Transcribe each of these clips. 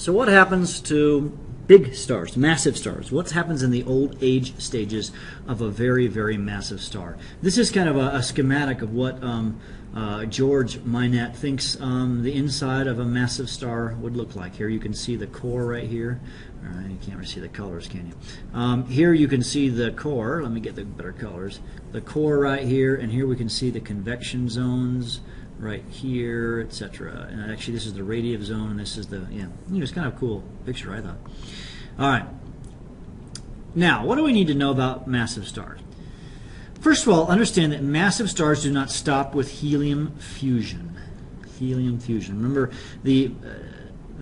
So what happens to big stars, massive stars? What happens in the old age stages of a very, very massive star? This is kind of a schematic of what George Minette thinks the inside of a massive star would look like. Here you can see the core right here. All right, you can't really see the colors, can you? Here you can see the core. Let me get the better colors. The core right here, and here we can see the convection zones right here, etc. And actually this is the radiative zone, and this is the, it's kind of a cool picture, I thought. All right. Now, what do we need to know about massive stars? First of all, understand that massive stars do not stop with helium fusion. Helium fusion. Remember, the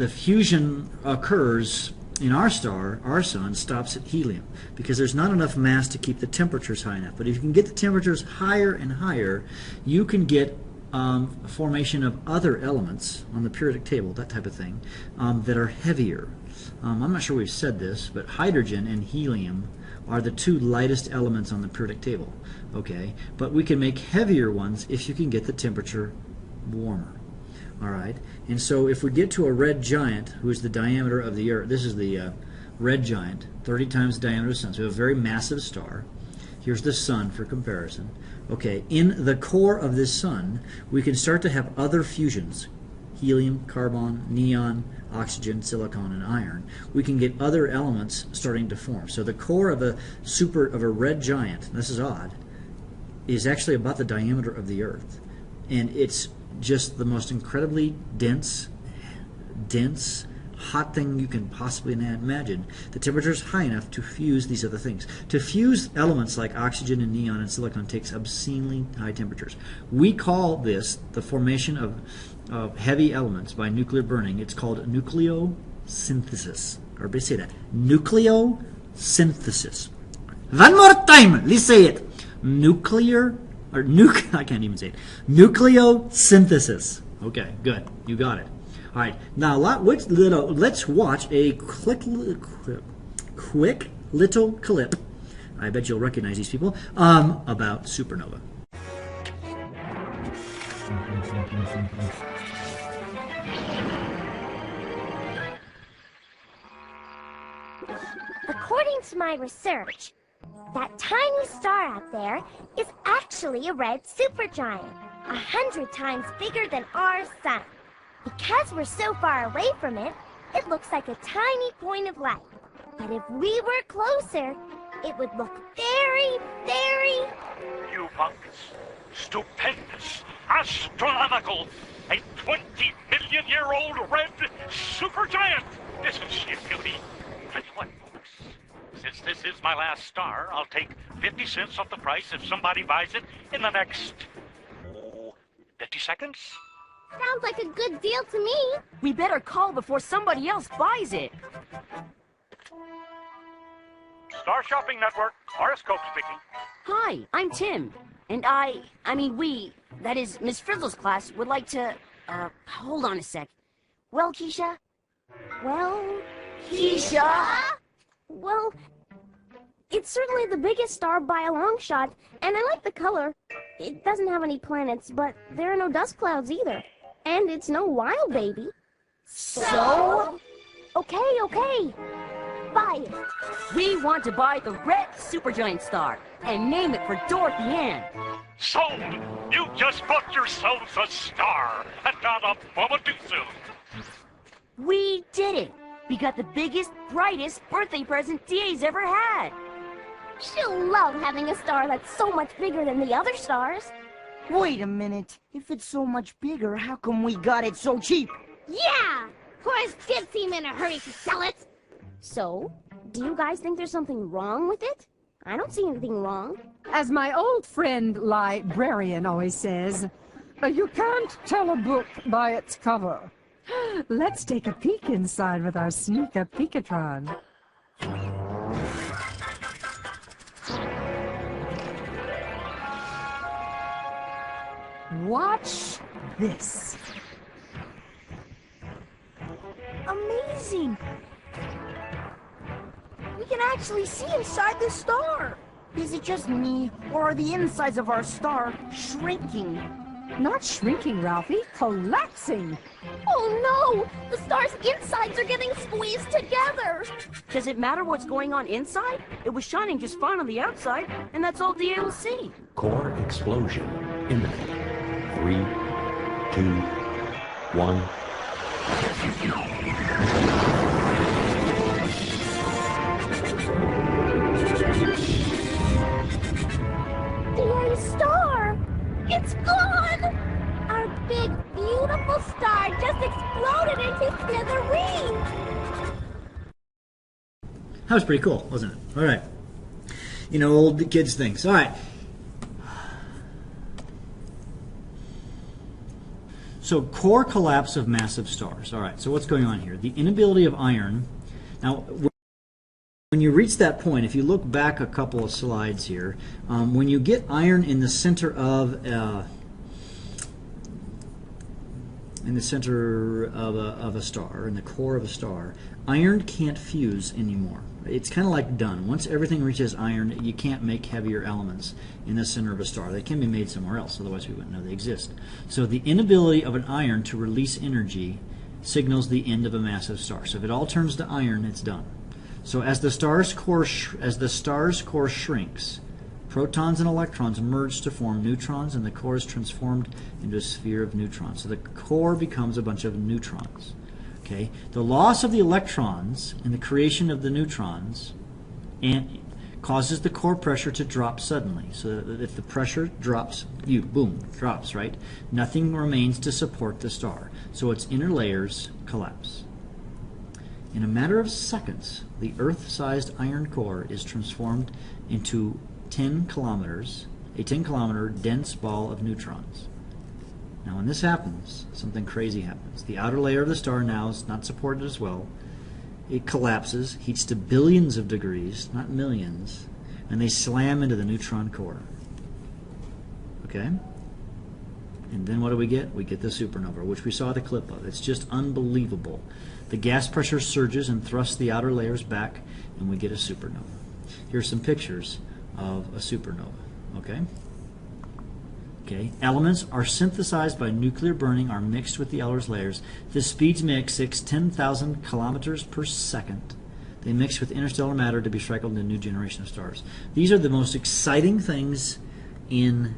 fusion occurs in our star. Our sun stops at helium because there's not enough mass to keep the temperatures high enough. But if you can get the temperatures higher and higher, you can get formation of other elements on the periodic table, that type of thing, that are heavier. I'm not sure we've said this, but hydrogen and helium are the two lightest elements on the periodic table. Okay, but we can make heavier ones if you can get the temperature warmer. All right, and so if we get to a red giant, who is the diameter of the Earth, this is the red giant, 30 times the diameter of the Sun, so we have a very massive star. Here's the Sun for comparison. Okay, in the core of this Sun, we can start to have other fusions: helium, carbon, neon, oxygen, silicon, and iron. We can get other elements starting to form. So the core of a red giant, and this is odd, is actually about the diameter of the Earth, and it's just the most incredibly dense, hot thing you can possibly imagine. The temperature is high enough to fuse these other things. To fuse elements like oxygen and neon and silicon takes obscenely high temperatures. We call this the formation of heavy elements by nuclear burning. It's called nucleosynthesis. Everybody say that. Nucleosynthesis. One more time. Let's say it. I can't even say it. Nucleosynthesis. Okay, good. You got it. All right, now let's watch a quick little clip. I bet you'll recognize these people about supernova. According to my research, that tiny star out there is actually a red supergiant, 100 times bigger than our sun. Because we're so far away from it, it looks like a tiny point of light. But if we were closer, it would look very, very... humongous, stupendous, astronomical, a 20-million-year-old red supergiant. Isn't she a beauty? Tell you what, folks, since this is my last star, I'll take 50 cents off the price if somebody buys it in the next 50 seconds. Sounds like a good deal to me. We better call before somebody else buys it. Star Shopping Network, Horoscope speaking. Hi, I'm Tim. And we, that is, Miss Frizzle's class, would like to, hold on a sec. Well, Keisha? Well, Keisha? Well, it's certainly the biggest star by a long shot, and I like the color. It doesn't have any planets, but there are no dust clouds either. And it's no wild baby. So? Okay. Buy it. We want to buy the red supergiant star and name it for Dorothy Ann. Sold! You just bought yourselves a star, and not a moment too soon. We did it! We got the biggest, brightest birthday present DA's ever had. She'll love having a star that's so much bigger than the other stars. Wait a minute. If it's so much bigger, how come we got it so cheap? Yeah! Horace did seem in a hurry to sell it. So, do you guys think there's something wrong with it? I don't see anything wrong. As my old friend librarian always says, you can't tell a book by its cover. Let's take a peek inside with our sneaker peekatron. Watch this. Amazing! We can actually see inside the star. Is it just me, or are the insides of our star shrinking? Not shrinking, Ralphie, collapsing. Oh no! The star's insides are getting squeezed together! Does it matter what's going on inside? It was shining just fine on the outside, and that's all the eye will see. Core explosion imminent. 3, 2, 1. The A star! It's gone! Our big, beautiful star just exploded into smithereens! That was pretty cool, wasn't it? All right. You know, old kids things. All right. So core collapse of massive stars. All right, so what's going on here? The inability of iron. Now, when you reach that point, if you look back a couple of slides here, when you get iron in the center of a star, in the core of a star, iron can't fuse anymore. It's kind of like done. Once everything reaches iron, you can't make heavier elements in the center of a star. They can be made somewhere else, otherwise we wouldn't know they exist. So the inability of an iron to release energy signals the end of a massive star. So if it all turns to iron, it's done. So as the star's core shrinks, protons and electrons merge to form neutrons, and the core is transformed into a sphere of neutrons. So the core becomes a bunch of neutrons. Okay, the loss of the electrons and the creation of the neutrons causes the core pressure to drop suddenly. So that if the pressure drops, boom, drops, right? Nothing remains to support the star. So its inner layers collapse. In a matter of seconds, the Earth-sized iron core is transformed into a 10-kilometer dense ball of neutrons. Now when this happens, something crazy happens. The outer layer of the star now is not supported as well. It collapses, heats to billions of degrees, not millions, and they slam into the neutron core. Okay? And then what do we get? We get the supernova, which we saw the clip of. It's just unbelievable. The gas pressure surges and thrusts the outer layers back, and we get a supernova. Here's some pictures of a supernova. Okay? Okay, elements are synthesized by nuclear burning, are mixed with the outer layers. The speeds may exceed 10,000 kilometers per second. They mix with interstellar matter to be strike into a new generation of stars. These are the most exciting things in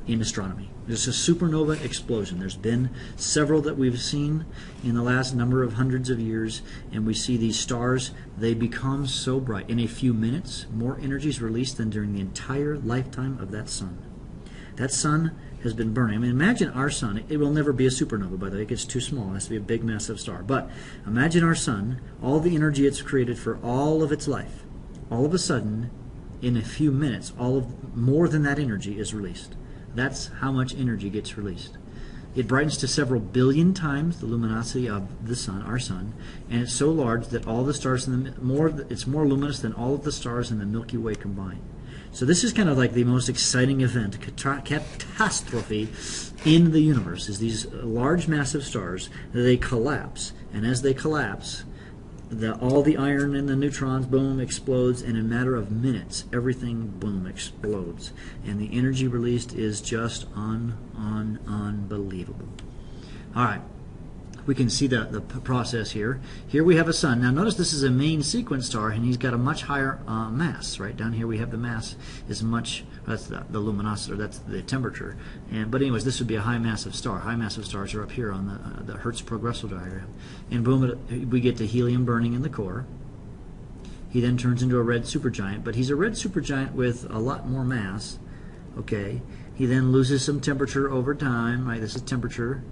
astronomy. There's a supernova explosion. There's been several that we've seen in the last number of hundreds of years, and we see these stars, they become so bright. In a few minutes, more energy is released than during the entire lifetime of that sun. That sun has been burning. I mean, imagine our sun. It will never be a supernova, by the way. It gets too small. It has to be a big, massive star. But imagine our sun, all the energy it's created for all of its life. All of a sudden, in a few minutes, more than that energy is released. That's how much energy gets released. It brightens to several billion times the luminosity of the sun, our sun, and it's so large that all the stars it's more luminous than all of the stars in the Milky Way combined. So this is kind of like the most exciting event, catastrophe in the universe, is these large massive stars. They collapse, and as they collapse, all the iron and the neutrons, boom, explodes, and in a matter of minutes, everything, boom, explodes. And the energy released is just unbelievable. All right. We can see the process here. Here we have a sun. Now notice this is a main sequence star, and he's got a much higher mass. Right down here we have the mass is much. That's the luminosity, or that's the temperature. But anyways, this would be a high massive star. High massive stars are up here on the Hertz progressor diagram. And boom, we get to helium burning in the core. He then turns into a red supergiant, but he's a red supergiant with a lot more mass. Okay. He then loses some temperature over time. Right. This is temperature.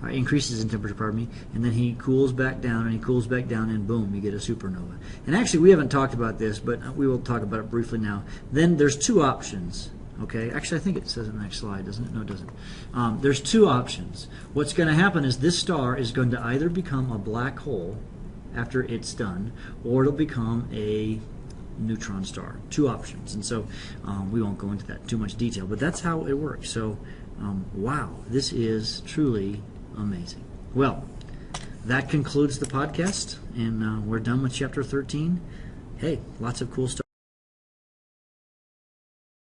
Increases in temperature, pardon me, and then he cools back down, and he cools back down, and boom, you get a supernova. And actually, we haven't talked about this, but we will talk about it briefly now. Then there's two options, okay? Actually, I think it says in the next slide, doesn't it? No, it doesn't. There's two options. What's going to happen is this star is going to either become a black hole after it's done, or it'll become a neutron star. Two options. And so we won't go into that in too much detail, but that's how it works. So, wow, this is truly amazing. Well, that concludes the podcast, and we're done with chapter 13. Hey, lots of cool stuff.